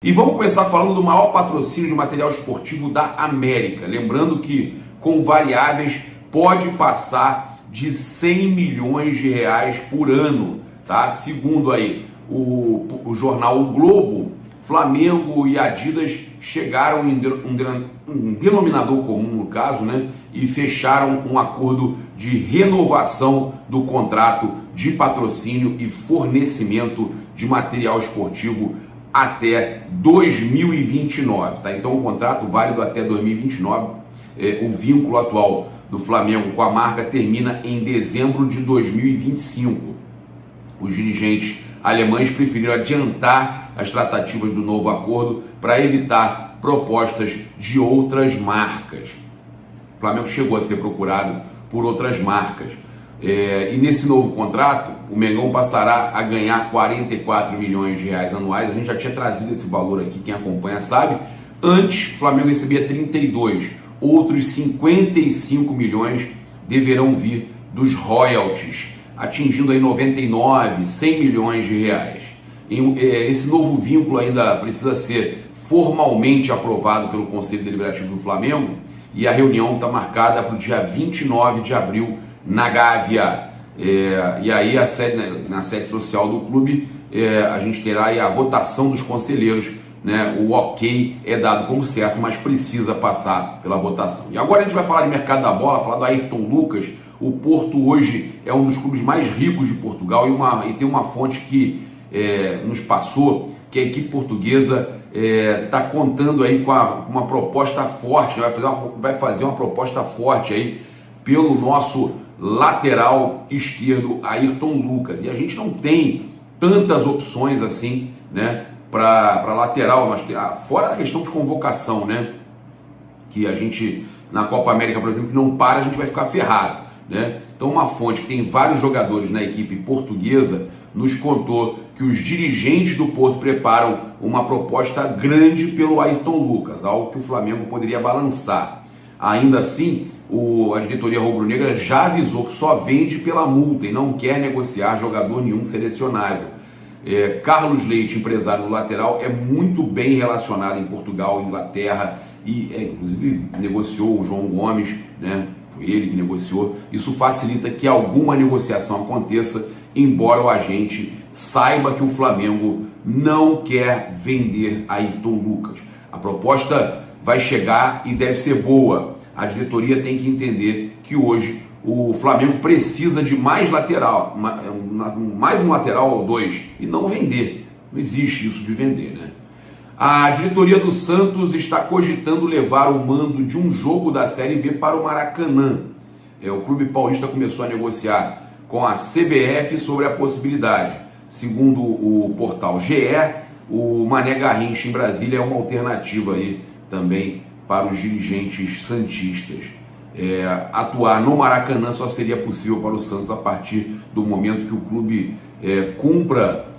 E vamos começar falando do maior patrocínio de material esportivo da América. Lembrando que com variáveis pode passar de 100 milhões de reais por ano, tá? Segundo aí o jornal O Globo, Flamengo e Adidas chegaram em um denominador comum no caso, né? E fecharam um acordo de renovação do contrato de patrocínio e fornecimento de material esportivo até 2029, tá? Então o contrato válido até 2029, o vínculo atual do Flamengo com a marca termina em dezembro de 2025. Os dirigentes alemães preferiram adiantar as tratativas do novo acordo para evitar propostas de outras marcas. O Flamengo chegou a ser procurado por outras marcas. E nesse novo contrato, o Mengão passará a ganhar 44 milhões de reais anuais. A gente já tinha trazido esse valor aqui, quem acompanha sabe. Antes, o Flamengo recebia 32. Outros 55 milhões deverão vir dos royalties, atingindo aí 99, 100 milhões de reais. Esse novo vínculo ainda precisa ser formalmente aprovado pelo Conselho Deliberativo do Flamengo e a reunião está marcada para o dia 29 de abril na Gávea. E aí na sede social do clube a gente terá aí a votação dos conselheiros, né? O ok é dado como certo, mas precisa passar pela votação. E agora a gente vai falar de mercado da bola, falar do Ayrton Lucas. O Porto hoje é um dos clubes mais ricos de Portugal e tem uma fonte que nos passou que a equipe portuguesa está contando aí com uma proposta forte, né? vai fazer uma proposta forte aí pelo nosso lateral esquerdo Ayrton Lucas. E a gente não tem tantas opções assim, né, para lateral, fora a questão de convocação, né, que a gente na Copa América, por exemplo, que não para, a gente vai ficar ferrado, né? Então uma fonte que tem vários jogadores na equipe portuguesa nos contou que os dirigentes do Porto preparam uma proposta grande pelo Ayrton Lucas, algo que o Flamengo poderia balançar. Ainda assim, a diretoria rubro-negra já avisou que só vende pela multa e não quer negociar jogador nenhum selecionável. Carlos Leite, empresário do lateral, é muito bem relacionado em Portugal, Inglaterra e inclusive negociou o João Gomes, né? Foi ele que negociou. Isso facilita que alguma negociação aconteça, embora o agente saiba que o Flamengo não quer vender Ayrton Lucas. A proposta vai chegar e deve ser boa. A diretoria tem que entender que hoje o Flamengo precisa de mais lateral, mais um lateral ou dois, e não vender. Não existe isso de vender, né? A diretoria do Santos está cogitando levar o mando de um jogo da Série B para o Maracanã. O clube paulista começou a negociar com a CBF sobre a possibilidade. Segundo o portal GE, o Mané Garrincha em Brasília é uma alternativa aí também para os dirigentes santistas. Atuar no Maracanã só seria possível para o Santos a partir do momento que o clube cumpra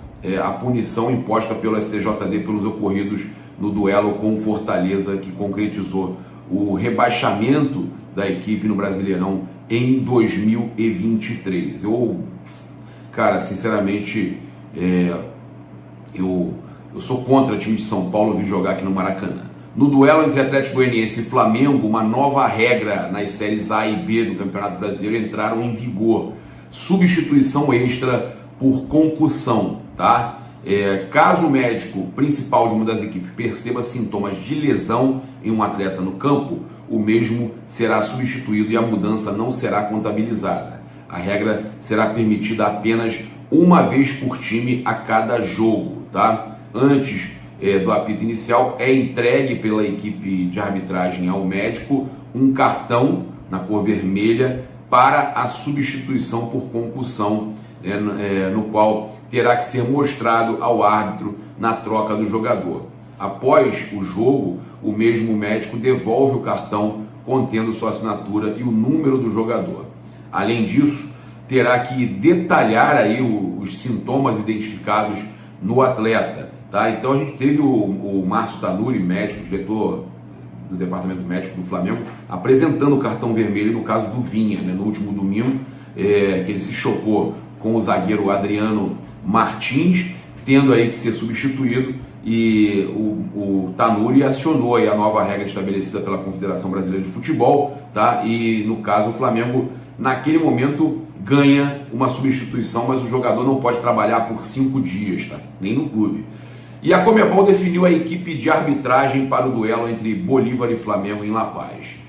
a punição imposta pelo STJD pelos ocorridos no duelo com o Fortaleza, que concretizou o rebaixamento da equipe no Brasileirão em 2023. Cara, sinceramente, eu sou contra o time de São Paulo vir jogar aqui no Maracanã. No duelo entre Atlético Goianiense e Flamengo, uma nova regra nas séries A e B do Campeonato Brasileiro entraram em vigor. Substituição extra por concussão, tá? Caso o médico principal de uma das equipes perceba sintomas de lesão em um atleta no campo, o mesmo será substituído e a mudança não será contabilizada. A regra será permitida apenas uma vez por time a cada jogo, tá? Antes do apito inicial, é entregue pela equipe de arbitragem ao médico um cartão na cor vermelha para a substituição por concussão, no qual terá que ser mostrado ao árbitro na troca do jogador. Após o jogo, o mesmo médico devolve o cartão contendo sua assinatura e o número do jogador. Além disso, terá que detalhar aí os sintomas identificados no atleta. Tá? Então a gente teve o Márcio Tanuri, médico, diretor do departamento médico do Flamengo, apresentando o cartão vermelho no caso do Vinha, né? No último domingo, que ele se chocou com o zagueiro Adriano Martins, tendo aí que ser substituído, e o Tanuri acionou aí a nova regra estabelecida pela Confederação Brasileira de Futebol, tá? E no caso o Flamengo naquele momento ganha uma substituição, mas o jogador não pode trabalhar por 5 dias, tá? Nem no clube. E a Conmebol definiu a equipe de arbitragem para o duelo entre Bolívar e Flamengo em La Paz.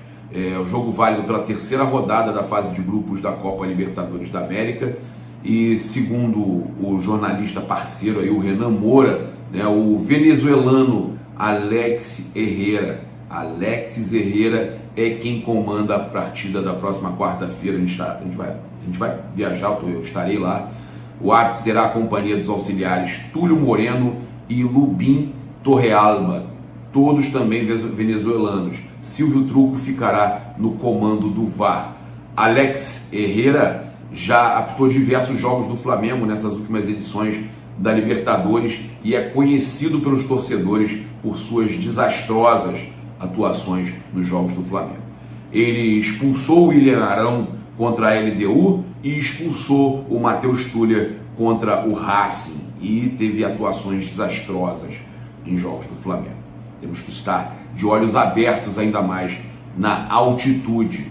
O jogo válido pela terceira rodada da fase de grupos da Copa Libertadores da América. E segundo o jornalista parceiro aí, o Renan Moura, né, o venezuelano Alexis Herrera é quem comanda a partida da próxima quarta-feira. A gente vai viajar, eu estarei lá. O árbitro terá a companhia dos auxiliares Túlio Moreno e Lubin Torrealba, todos também venezuelanos. Silvio Truco ficará no comando do VAR. Alex Herrera já apitou diversos jogos do Flamengo nessas últimas edições da Libertadores e é conhecido pelos torcedores por suas desastrosas atuações nos jogos do Flamengo. Ele expulsou o William Arão contra a LDU e expulsou o Matheus Tuller contra o Racing e teve atuações desastrosas em jogos do Flamengo. Temos que estar de olhos abertos ainda mais na altitude.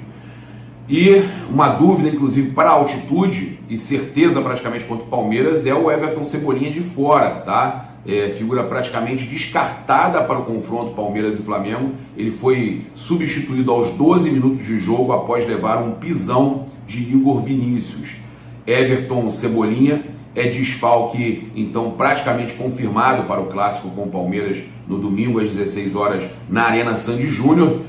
E uma dúvida, inclusive, para a altitude e certeza praticamente contra o Palmeiras é o Everton Cebolinha de fora, tá? Figura praticamente descartada para o confronto Palmeiras e Flamengo. Ele foi substituído aos 12 minutos de jogo após levar um pisão de Igor Vinícius. Everton Cebolinha é desfalque, então, praticamente confirmado para o clássico com o Palmeiras no domingo às 16 horas na Arena Sandy Júnior.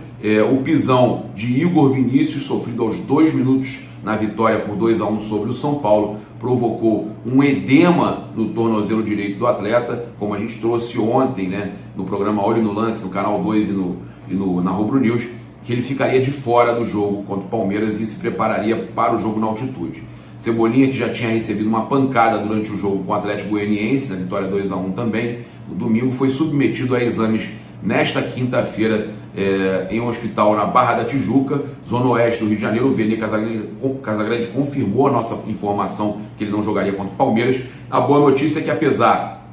O pisão de Igor Vinícius, sofrido aos 2 minutos na vitória por 2-1 sobre o São Paulo, provocou um edema no tornozelo direito do atleta, como a gente trouxe ontem, né, no programa Olho no Lance, no Canal 2 na Rubro News, que ele ficaria de fora do jogo contra o Palmeiras e se prepararia para o jogo na altitude. Cebolinha, que já tinha recebido uma pancada durante o jogo com o Atlético Goianiense, na vitória 2-1 também, no domingo, foi submetido a exames nesta quinta-feira em um hospital na Barra da Tijuca, zona oeste do Rio de Janeiro. O Vene Casagrande confirmou a nossa informação que ele não jogaria contra o Palmeiras. A boa notícia é que, apesar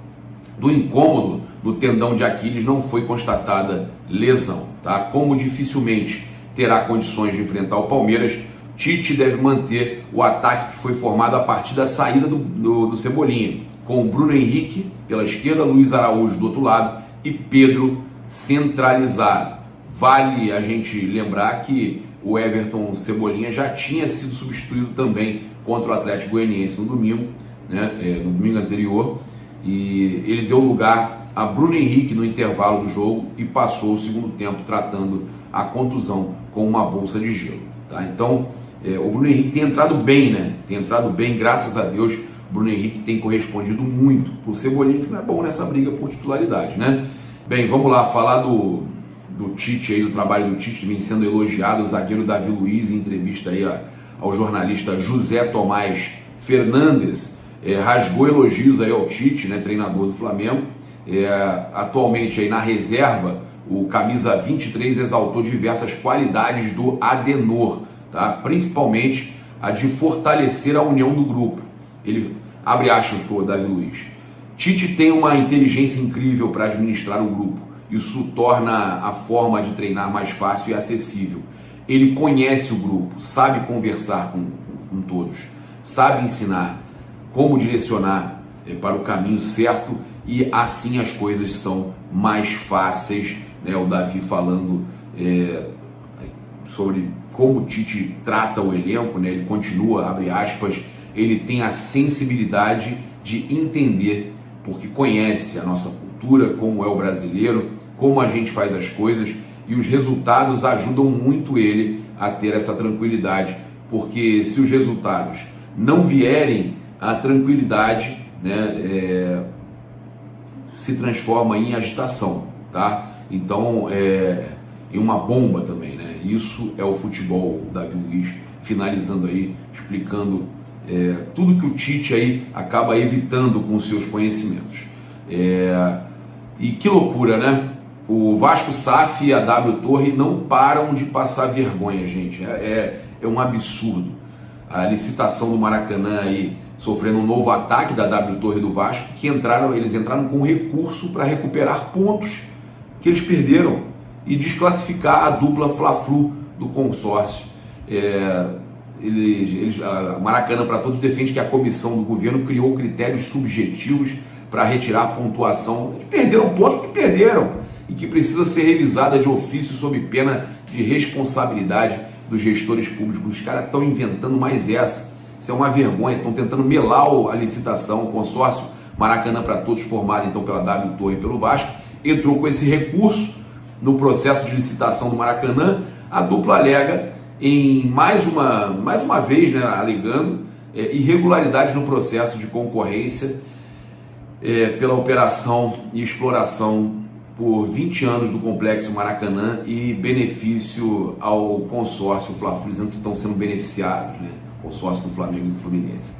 do incômodo no tendão de Aquiles, não foi constatada lesão, tá? Como dificilmente terá condições de enfrentar o Palmeiras, Tite deve manter o ataque que foi formado a partir da saída do Cebolinha, com o Bruno Henrique pela esquerda, Luiz Araújo do outro lado e Pedro centralizado. Vale a gente lembrar que o Everton Cebolinha já tinha sido substituído também contra o Atlético Goianiense no domingo, né, no domingo anterior, e ele deu lugar a Bruno Henrique no intervalo do jogo e passou o segundo tempo tratando a contusão com uma bolsa de gelo, tá? Então, o Bruno Henrique tem entrado bem, né? Tem entrado bem, graças a Deus. O Bruno Henrique tem correspondido muito por Cebolinha, que não é bom nessa briga por titularidade, né? Bem, vamos lá, falar do Tite aí, do trabalho do Tite, que vem sendo elogiado. O zagueiro Davi Luiz, em entrevista aí ao jornalista José Tomás Fernandes, rasgou elogios aí ao Tite, né, treinador do Flamengo. Atualmente aí na reserva, o camisa 23 exaltou diversas qualidades do Adenor, tá? Principalmente a de fortalecer a união do grupo. Ele abre aspas para o Davi Luiz. Tite tem uma inteligência incrível para administrar o grupo. Isso torna a forma de treinar mais fácil e acessível. Ele conhece o grupo, sabe conversar com todos, sabe ensinar como direcionar para o caminho certo, e assim as coisas são mais fáceis, né? O Davi falando sobre como o Tite trata o elenco, né? Ele continua, abre aspas, ele tem a sensibilidade de entender, porque conhece a nossa cultura, como é o brasileiro, como a gente faz as coisas, e os resultados ajudam muito ele a ter essa tranquilidade, porque se os resultados não vierem, a tranquilidade, né, se transforma em agitação, tá? Então, em uma bomba também, né? Isso é o futebol. Davi Luiz finalizando aí, explicando tudo que o Tite aí acaba evitando com os seus conhecimentos. E que loucura, né? O Vasco SAF e a W Torre não param de passar vergonha, gente. É um absurdo. A licitação do Maracanã aí sofrendo um novo ataque da W Torre do Vasco, que eles entraram com recurso para recuperar pontos que eles perderam e desclassificar a dupla Fla-Flu do consórcio. A Maracanã para Todos defende que a comissão do governo criou critérios subjetivos para retirar a pontuação. Eles perderam pontos que perderam e que precisa ser revisada de ofício sob pena de responsabilidade dos gestores públicos. Os caras estão inventando mais essa. Isso é uma vergonha. Estão tentando melar a licitação. O consórcio Maracanã para Todos, formado então pela W Torre e pelo Vasco, entrou com esse recurso no processo de licitação do Maracanã. A dupla alega em mais uma vez, né, alegando irregularidades no processo de concorrência pela operação e exploração por 20 anos do Complexo Maracanã e benefício ao consórcio Fla-Flu, dizendo que estão sendo beneficiados, né, consórcio do Flamengo e do Fluminense.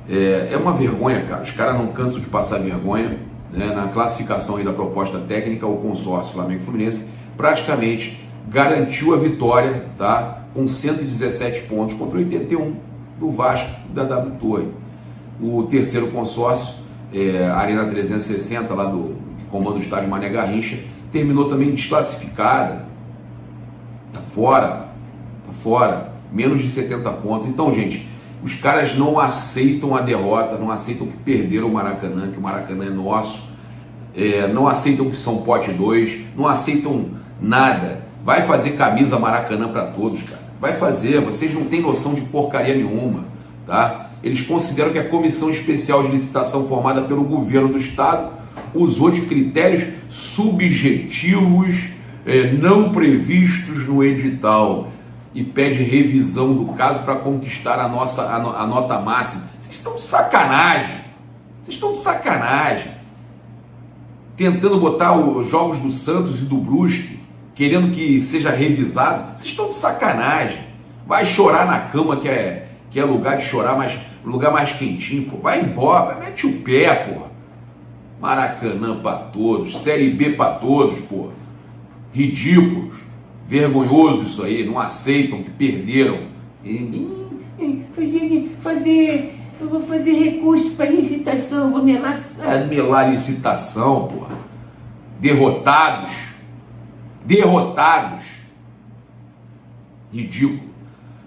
É uma vergonha, cara. Os caras não cansam de passar vergonha, né? Na classificação aí da proposta técnica, o consórcio Flamengo e Fluminense praticamente garantiu a vitória, tá? Com 117 pontos contra 81 do Vasco e da W Torre. O terceiro consórcio, a Arena 360, lá que comanda o estádio Mané Garrincha, terminou também desclassificada. Tá fora, menos de 70 pontos. Então, gente, os caras não aceitam a derrota, não aceitam que perderam o Maracanã, que o Maracanã é nosso, não aceitam que são pote 2, não aceitam nada. Vai fazer camisa Maracanã para todos, cara. Vai fazer, vocês não têm noção de porcaria nenhuma, tá? Eles consideram que a comissão especial de licitação formada pelo governo do estado usou de critérios subjetivos não previstos no edital e pede revisão do caso para conquistar a nota máxima. Vocês estão de sacanagem. Tentando botar os jogos do Santos e do Brusque, querendo que seja revisado. Vocês estão de sacanagem. Vai chorar na cama, que é lugar de chorar, mas lugar mais quentinho, pô. Vai embora, mete o pé, pô. Maracanã para todos, Série B para todos, pô. Ridículos. Vergonhoso isso aí, não aceitam que perderam. Eu vou fazer recurso para licitação, vou melar licitação, porra. Derrotados. Ridículo.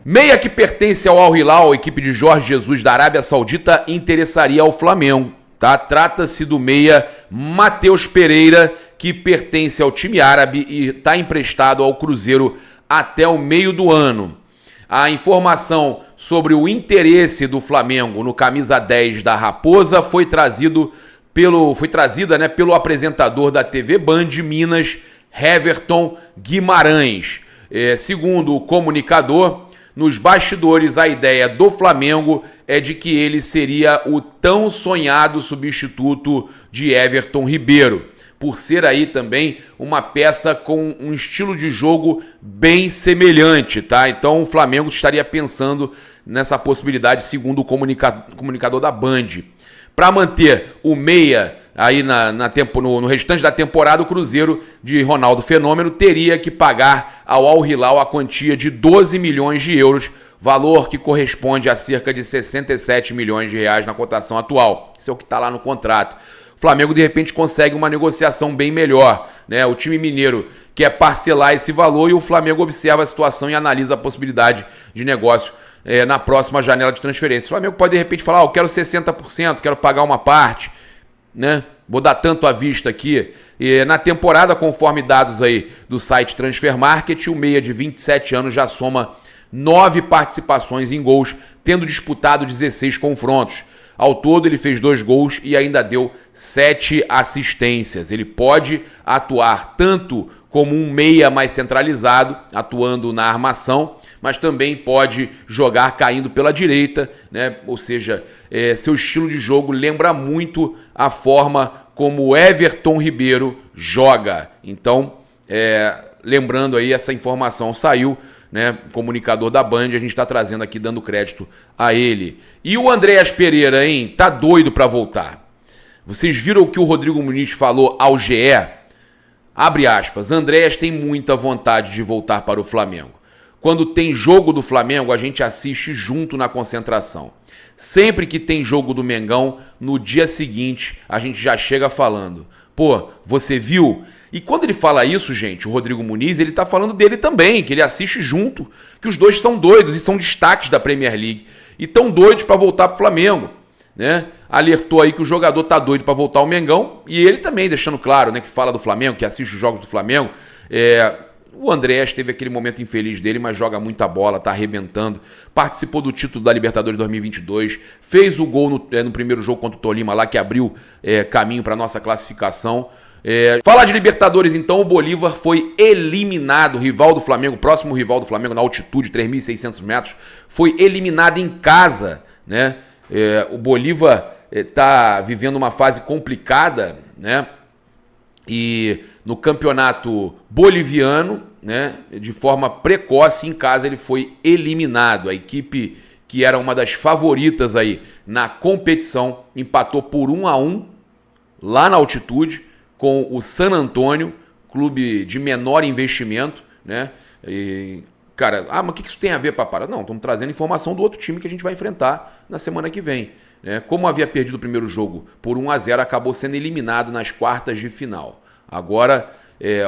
Meia que pertence ao Al Hilal, a equipe de Jorge Jesus da Arábia Saudita, interessaria ao Flamengo. Tá? Trata-se do meia Matheus Pereira, que pertence ao time árabe e está emprestado ao Cruzeiro até o meio do ano. A informação sobre o interesse do Flamengo no camisa 10 da Raposa foi trazida pelo apresentador da TV Band Minas, Heverton Guimarães. Segundo o comunicador, nos bastidores, a ideia do Flamengo é de que ele seria o tão sonhado substituto de Everton Ribeiro, por ser aí também uma peça com um estilo de jogo bem semelhante, tá? Então o Flamengo estaria pensando nessa possibilidade, segundo o comunicador da Band. Para manter o meia aí no restante da temporada, o Cruzeiro de Ronaldo Fenômeno teria que pagar ao Al Hilal a quantia de 12 milhões de euros, valor que corresponde a cerca de 67 milhões de reais na cotação atual. Isso é o que está lá no contrato. O Flamengo, de repente, consegue uma negociação bem melhor, né? O time mineiro quer parcelar esse valor e o Flamengo observa a situação e analisa a possibilidade de negócio na próxima janela de transferência. O Flamengo pode, de repente, falar, eu quero 60%, quero pagar uma parte, né? Vou dar tanto à vista aqui. Na temporada, conforme dados aí do site Transfer Market, o meia de 27 anos já soma 9 participações em gols, tendo disputado 16 confrontos. Ao todo, ele fez 2 gols e ainda deu 7 assistências. Ele pode atuar tanto como um meia mais centralizado, atuando na armação, mas também pode jogar caindo pela direita, né? Ou seja, seu estilo de jogo lembra muito a forma como o Everton Ribeiro joga. Então, lembrando aí, essa informação saiu, né? Comunicador da Band, a gente está trazendo aqui, dando crédito a ele. E o Andréas Pereira, hein? Tá doido para voltar. Vocês viram o que o Rodrigo Muniz falou ao GE? Abre aspas, Andréas tem muita vontade de voltar para o Flamengo. Quando tem jogo do Flamengo, a gente assiste junto na concentração. Sempre que tem jogo do Mengão, no dia seguinte a gente já chega falando: pô, você viu? E quando ele fala isso, gente, o Rodrigo Muniz, ele tá falando dele também, que ele assiste junto, que os dois são doidos e são destaques da Premier League. E tão doidos para voltar pro Flamengo, né? Alertou aí que o jogador tá doido para voltar ao Mengão, e ele também deixando claro, né, que fala do Flamengo, que assiste os jogos do Flamengo. O Andrés teve aquele momento infeliz dele, mas joga muita bola, tá arrebentando. Participou do título da Libertadores 2022, fez o gol no primeiro jogo contra o Tolima lá, que abriu caminho para nossa classificação. Falar de Libertadores, então, o Bolívar foi eliminado, rival do Flamengo, próximo rival do Flamengo, na altitude, 3.600 metros, foi eliminado em casa, né? O Bolívar tá vivendo uma fase complicada, né? E no campeonato boliviano, né, de forma precoce, em casa ele foi eliminado. A equipe que era uma das favoritas aí na competição empatou por 1-1 lá na altitude com o San Antonio, clube de menor investimento, né? E, cara, mas o que isso tem a ver, Papara? Não, estamos trazendo informação do outro time que a gente vai enfrentar na semana que vem. Como havia perdido o primeiro jogo por 1-0, acabou sendo eliminado nas quartas de final. Agora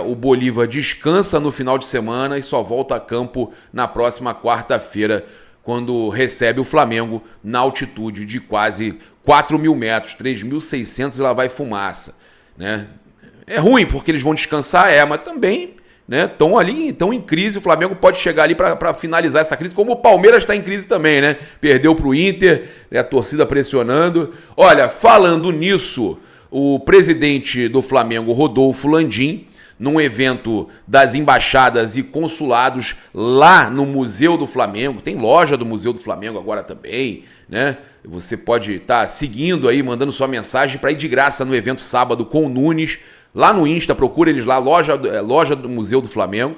o Bolívar descansa no final de semana e só volta a campo na próxima quarta-feira, quando recebe o Flamengo na altitude de quase 4.000 metros, 3.600 e lá vai fumaça, né? É ruim porque eles vão descansar, mas também, né, estão em crise. O Flamengo pode chegar ali para finalizar essa crise, como o Palmeiras está em crise também, né? Perdeu para o Inter, né, a torcida pressionando. Olha, falando nisso, o presidente do Flamengo, Rodolfo Landim, num evento das embaixadas e consulados lá no Museu do Flamengo, tem loja do Museu do Flamengo agora também, né? Você pode estar seguindo aí, mandando sua mensagem para ir de graça no evento sábado com o Nunes, lá no Insta, procura eles lá, loja do Museu do Flamengo.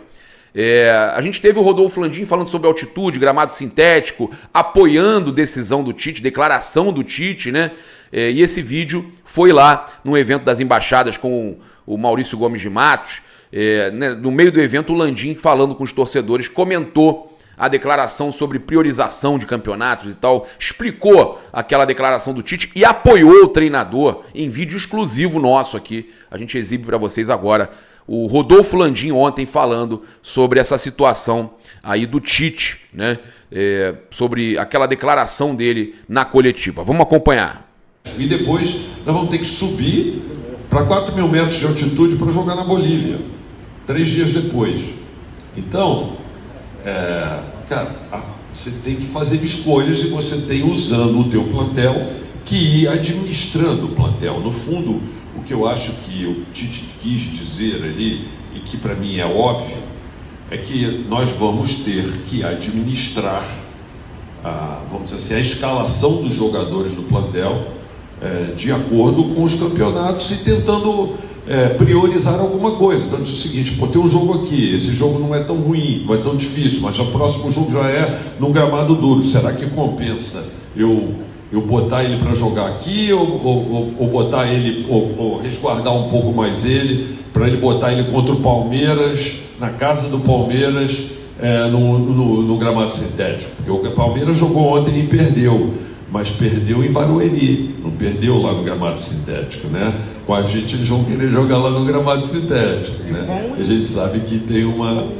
A gente teve o Rodolfo Landim falando sobre altitude, gramado sintético, apoiando decisão do Tite, declaração do Tite, né? E esse vídeo foi lá no evento das embaixadas com o Maurício Gomes de Matos. Né? No meio do evento, o Landim, falando com os torcedores, comentou a declaração sobre priorização de campeonatos e tal, explicou aquela declaração do Tite e apoiou o treinador em vídeo exclusivo nosso aqui. A gente exibe para vocês agora o Rodolfo Landim ontem falando sobre essa situação aí do Tite, né? Sobre aquela declaração dele na coletiva. Vamos acompanhar. E depois nós vamos ter que subir para 4.000 metros de altitude para jogar na Bolívia, 3 dias depois. Então, cara, você tem que fazer escolhas e você tem, usando o teu plantel, que ir administrando o plantel. No fundo, o que eu acho que o Tite quis dizer ali, e que para mim é óbvio, é que nós vamos ter que administrar vamos dizer assim, a escalação dos jogadores do plantel de acordo com os campeonatos e tentando priorizar alguma coisa. Então diz o seguinte: pô, tem um jogo aqui, esse jogo não é tão ruim, não é tão difícil, mas o próximo jogo já é num gramado duro. Será que compensa eu botar ele para jogar aqui ou botar ele, ou resguardar um pouco mais ele, para ele botar ele contra o Palmeiras, na casa do Palmeiras, no gramado sintético? Porque o Palmeiras jogou ontem e perdeu, mas perdeu em Barueri, não perdeu lá no gramado sintético, né? Com a gente eles vão querer jogar lá no gramado sintético, né? A gente sabe que tem uma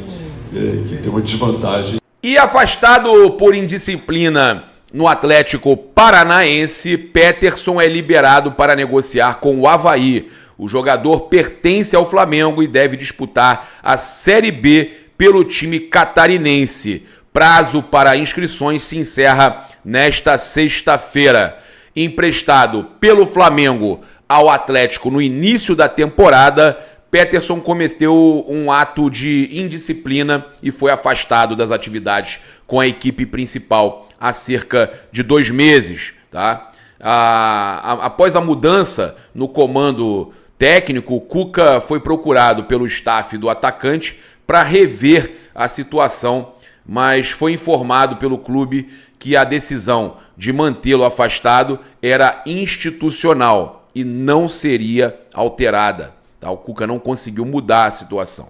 desvantagem. E afastado por indisciplina no Atlético Paranaense, Peterson é liberado para negociar com o Avaí. O jogador pertence ao Flamengo e deve disputar a Série B pelo time catarinense. Prazo para inscrições se encerra nesta sexta-feira. Emprestado pelo Flamengo ao Atlético no início da temporada, Peterson cometeu um ato de indisciplina e foi afastado das atividades com a equipe principal há cerca de 2 meses. Tá? Após a mudança no comando técnico, o Cuca foi procurado pelo staff do atacante para rever a situação, mas foi informado pelo clube que a decisão de mantê-lo afastado era institucional e não seria alterada. Tá? O Cuca não conseguiu mudar a situação.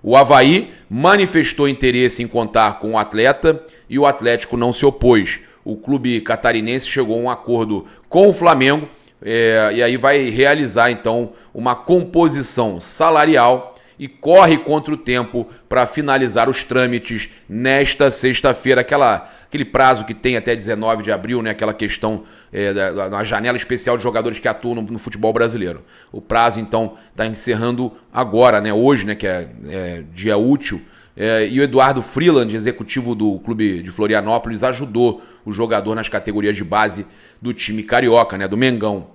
O Avaí manifestou interesse em contar com o atleta e o Atlético não se opôs. o clube catarinense chegou a um acordo com o Flamengo, e aí vai realizar então uma composição salarial e corre contra o tempo para finalizar os trâmites nesta sexta-feira, aquele prazo que tem até 19 de abril, né? Aquela questão da janela especial de jogadores que atuam no futebol brasileiro. O prazo, então, está encerrando agora, né? Hoje, né? Que é dia útil. E o Eduardo Freeland, executivo do clube de Florianópolis, ajudou o jogador nas categorias de base do time carioca, né? Do Mengão.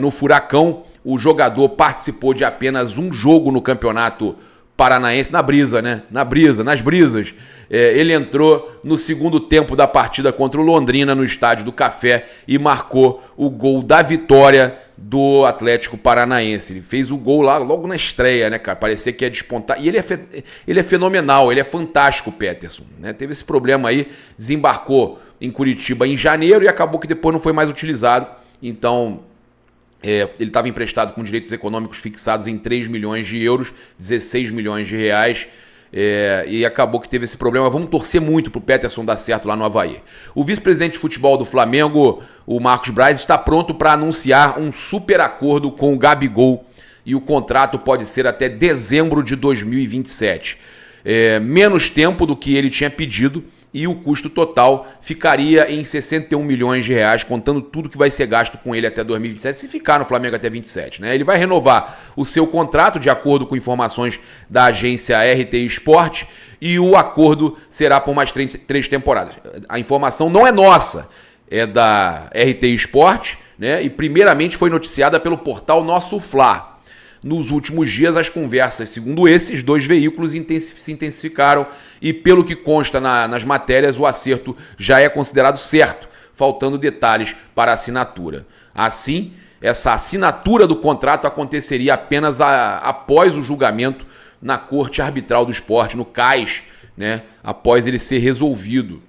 No Furacão, o jogador participou de apenas um jogo no campeonato paranaense, na brisa, né? Nas brisas. Ele entrou no segundo tempo da partida contra o Londrina no Estádio do Café e marcou o gol da vitória do Atlético Paranaense. Ele fez o gol lá logo na estreia, né, cara? Parecia que ia despontar. E ele é fenomenal, ele é fantástico, o Peterson, né? Teve esse problema aí, desembarcou em Curitiba em janeiro e acabou que depois não foi mais utilizado. Então, ele estava emprestado com direitos econômicos fixados em 3 milhões de euros, 16 milhões de reais, e acabou que teve esse problema. Vamos torcer muito para o Peterson dar certo lá no Avaí. O vice-presidente de futebol do Flamengo, o Marcos Braz, está pronto para anunciar um super acordo com o Gabigol e o contrato pode ser até dezembro de 2027. Menos tempo do que ele tinha pedido, e o custo total ficaria em 61 milhões de reais, contando tudo que vai ser gasto com ele até 2027, se ficar no Flamengo até 27, né? Ele vai renovar o seu contrato de acordo com informações da agência RTI Sport e o acordo será por mais 3 temporadas. A informação não é nossa, é da RTI Sport, né? E primeiramente foi noticiada pelo portal Nosso Fla. Nos últimos dias, as conversas, segundo esses 2 veículos, se intensificaram e, pelo que consta nas matérias, o acerto já é considerado certo, faltando detalhes para a assinatura. Assim, essa assinatura do contrato aconteceria apenas após o julgamento na Corte Arbitral do Esporte, no CAS, né? Após ele ser resolvido,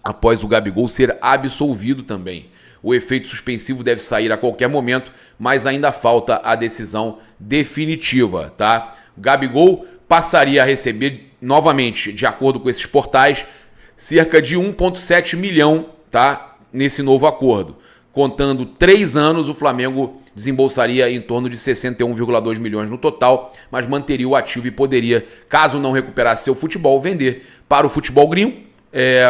após o Gabigol ser absolvido também. O efeito suspensivo deve sair a qualquer momento, mas ainda falta a decisão definitiva, tá? O Gabigol passaria a receber, novamente, de acordo com esses portais, cerca de 1,7 milhão, tá? Nesse novo acordo. Contando 3 anos, o Flamengo desembolsaria em torno de 61,2 milhões no total, mas manteria o ativo e poderia, caso não recuperasse seu futebol, vender para o futebol gringo,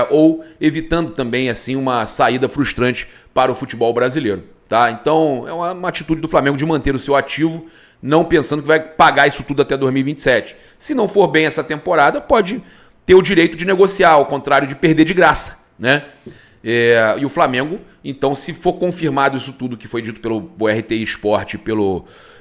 ou evitando também assim uma saída frustrante para o futebol brasileiro, tá? Então é uma atitude do Flamengo de manter o seu ativo, não pensando que vai pagar isso tudo até 2027. Se não for bem essa temporada, pode ter o direito de negociar, ao contrário de perder de graça, né? E o Flamengo, então, se for confirmado isso tudo que foi dito pelo RTI Sport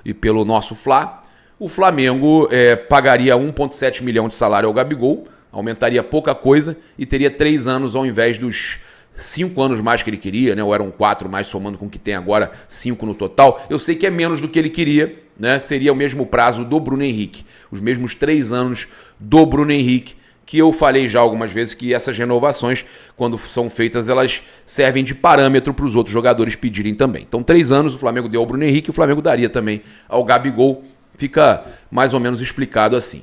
e pelo Nosso Fla, o Flamengo pagaria 1,7 milhão de salário ao Gabigol, aumentaria pouca coisa e teria 3 anos ao invés dos 5 anos mais que ele queria, né? Ou eram 4 mais, somando com o que tem agora, 5 no total. Eu sei que é menos do que ele queria, né? Seria o mesmo prazo do Bruno Henrique, os mesmos 3 anos do Bruno Henrique, que eu falei já algumas vezes que essas renovações, quando são feitas, elas servem de parâmetro para os outros jogadores pedirem também. Então 3 anos o Flamengo deu ao Bruno Henrique, o Flamengo daria também ao Gabigol. Fica mais ou menos explicado assim.